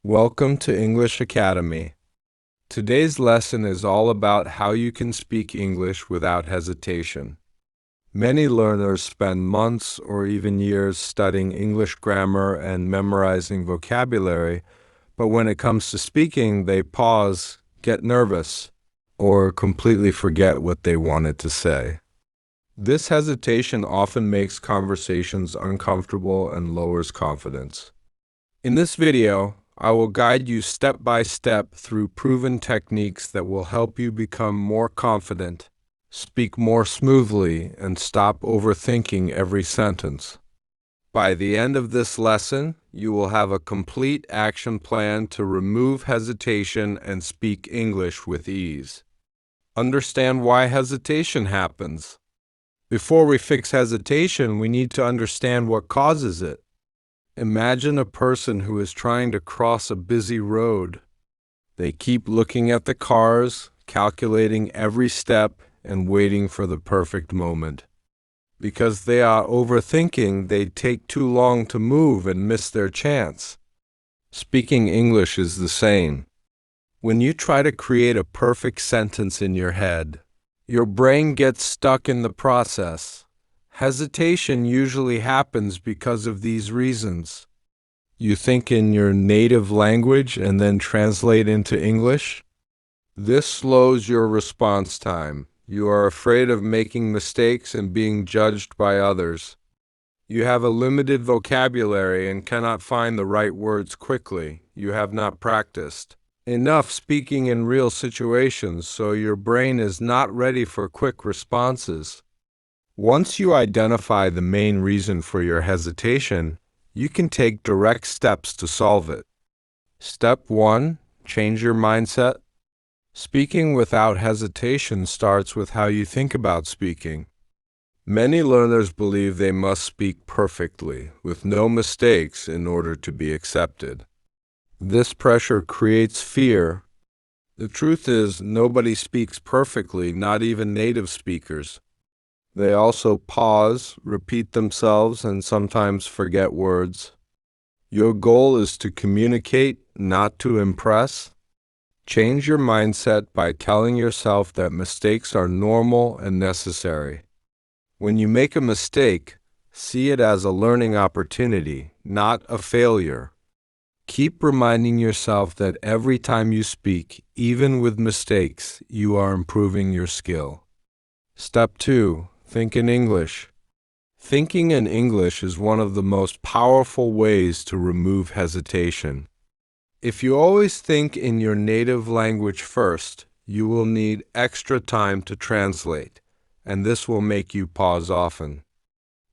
Welcome to English Academy. Today's lesson is all about how you can speak English without hesitation. Many learners spend months or even years studying English grammar and memorizing vocabulary, but when it comes to speaking, they pause, get nervous, or completely forget what they wanted to say. This hesitation often makes conversations uncomfortable and lowers confidence. In this video, I will guide you step by step through proven techniques that will help you become more confident, speak more smoothly, and stop overthinking every sentence. By the end of this lesson, you will have a complete action plan to remove hesitation and speak English with ease. Understand why hesitation happens. Before we fix hesitation, we need to understand what causes it. Imagine a person who is trying to cross a busy road. They keep looking at the cars, calculating every step, and waiting for the perfect moment. Because they are overthinking, they take too long to move and miss their chance. Speaking English is the same. When you try to create a perfect sentence in your head, your brain gets stuck in the process. Hesitation usually happens because of these reasons. You think in your native language and then translate into English. This slows your response time. You are afraid of making mistakes and being judged by others. You have a limited vocabulary and cannot find the right words quickly. You have not practiced enough speaking in real situations, so your brain is not ready for quick responses. Once you identify the main reason for your hesitation, you can take direct steps to solve it. Step 1. Change your mindset. Speaking without hesitation starts with how you think about speaking. Many learners believe they must speak perfectly, with no mistakes, in order to be accepted. This pressure creates fear. The truth is, nobody speaks perfectly, not even native speakers. They also pause, repeat themselves, and sometimes forget words. Your goal is to communicate, not to impress. Change your mindset by telling yourself that mistakes are normal and necessary. When you make a mistake, see it as a learning opportunity, not a failure. Keep reminding yourself that every time you speak, even with mistakes, you are improving your skill. Step 2. Think in English. Thinking in English is one of the most powerful ways to remove hesitation. If you always think in your native language first, you will need extra time to translate, and this will make you pause often.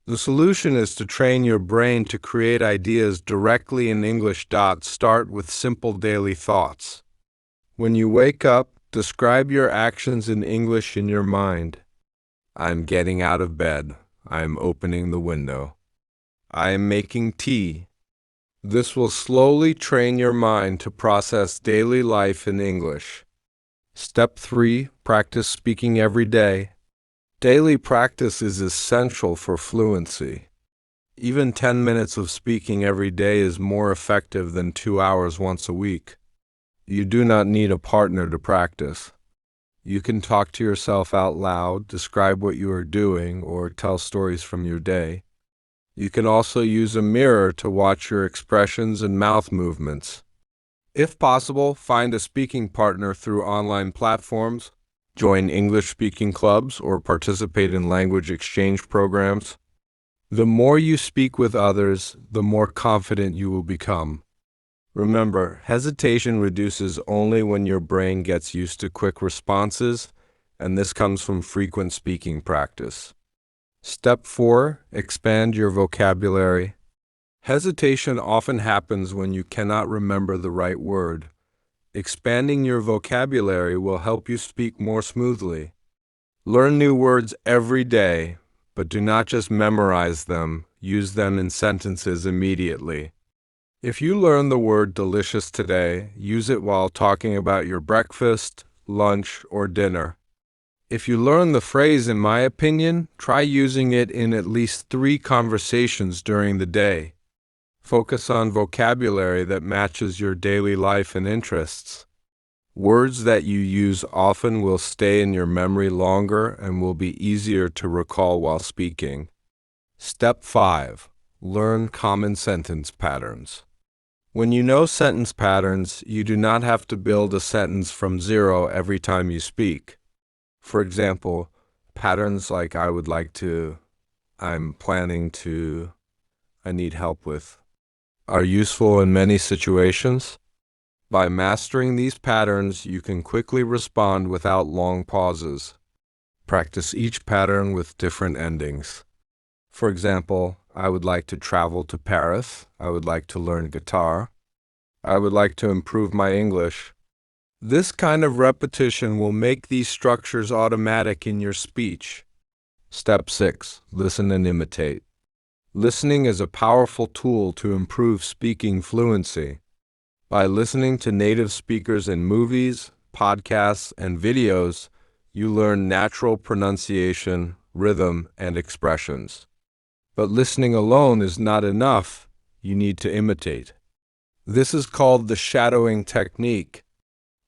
The solution is to train your brain to create ideas directly in English. Start with simple daily thoughts. When you wake up, describe your actions in English in your mind. I'm getting out of bed. I am opening the window. I am making tea. This will slowly train your mind to process daily life in English. Step 3. Practice speaking every day. Daily practice is essential for fluency. Even 10 minutes of speaking every day is more effective than 2 hours once a week. You do not need a partner to practice. You can talk to yourself out loud, describe what you are doing, or tell stories from your day. You can also use a mirror to watch your expressions and mouth movements. If possible, find a speaking partner through online platforms, join English speaking clubs, or participate in language exchange programs. The more you speak with others, the more confident you will become. Remember, hesitation reduces only when your brain gets used to quick responses, and this comes from frequent speaking practice. Step 4. Expand your vocabulary. Hesitation often happens when you cannot remember the right word. Expanding your vocabulary will help you speak more smoothly. Learn new words every day, but do not just memorize them, use them in sentences immediately. If you learn the word delicious today, use it while talking about your breakfast, lunch, or dinner. If you learn the phrase "in my opinion," try using it in at least 3 conversations during the day. Focus on vocabulary that matches your daily life and interests. Words that you use often will stay in your memory longer and will be easier to recall while speaking. Step 5. Learn common sentence patterns. When you know sentence patterns, you do not have to build a sentence from zero every time you speak. For example, patterns like I would like to, I'm planning to, I need help with, are useful in many situations. By mastering these patterns, you can quickly respond without long pauses. Practice each pattern with different endings. For example, I would like to travel to Paris. I would like to learn guitar. I would like to improve my English. This kind of repetition will make these structures automatic in your speech. Step 6. Listen and imitate. Listening is a powerful tool to improve speaking fluency. By listening to native speakers in movies, podcasts, and videos, you learn natural pronunciation, rhythm, and expressions. But listening alone is not enough. You need to imitate. This is called the shadowing technique.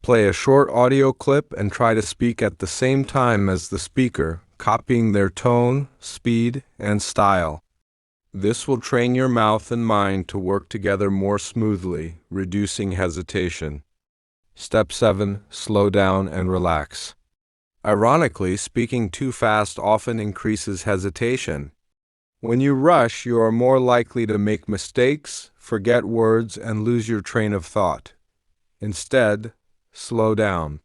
Play a short audio clip and try to speak at the same time as the speaker, copying their tone, speed, and style. This will train your mouth and mind to work together more smoothly, reducing hesitation. Step 7. Slow down and relax. Ironically, speaking too fast often increases hesitation. When you rush, you are more likely to make mistakes, forget words, and lose your train of thought. Instead, slow down.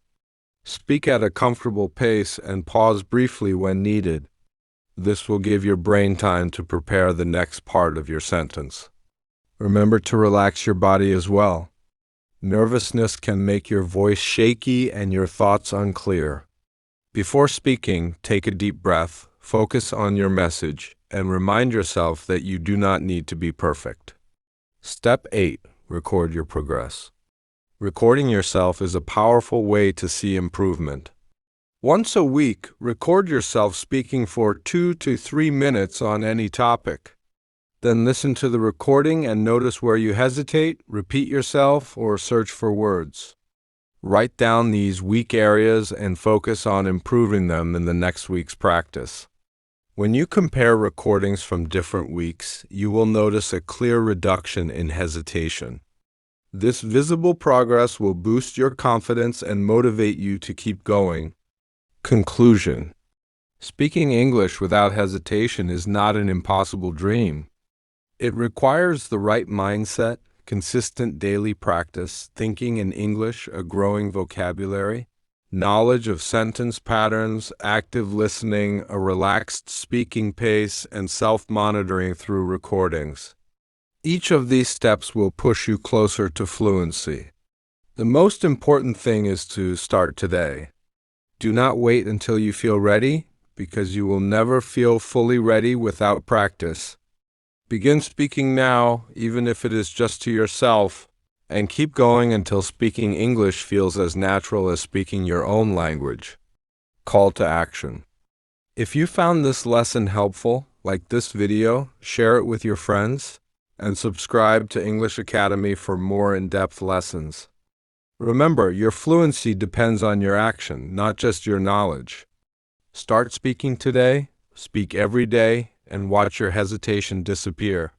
Speak at a comfortable pace and pause briefly when needed. This will give your brain time to prepare the next part of your sentence. Remember to relax your body as well. Nervousness can make your voice shaky and your thoughts unclear. Before speaking, take a deep breath, focus on your message, and remind yourself that you do not need to be perfect. Step 8. Record your progress. Recording yourself is a powerful way to see improvement. Once a week, record yourself speaking for 2 to 3 minutes on any topic. Then listen to the recording and notice where you hesitate, repeat yourself, or search for words. Write down these weak areas and focus on improving them in the next week's practice. When you compare recordings from different weeks, you will notice a clear reduction in hesitation. This visible progress will boost your confidence and motivate you to keep going. Conclusion. Speaking English without hesitation is not an impossible dream. It requires the right mindset, consistent daily practice, thinking in English, a growing vocabulary, knowledge of sentence patterns, active listening, a relaxed speaking pace, and self-monitoring through recordings. Each of these steps will push you closer to fluency. The most important thing is to start today. Do not wait until you feel ready, because you will never feel fully ready without practice. Begin speaking now, even if it is just to yourself, and keep going until speaking English feels as natural as speaking your own language. Call to action. If you found this lesson helpful, like this video, share it with your friends, and subscribe to English Academy for more in-depth lessons. Remember, your fluency depends on your action, not just your knowledge. Start speaking today, speak every day, and watch your hesitation disappear.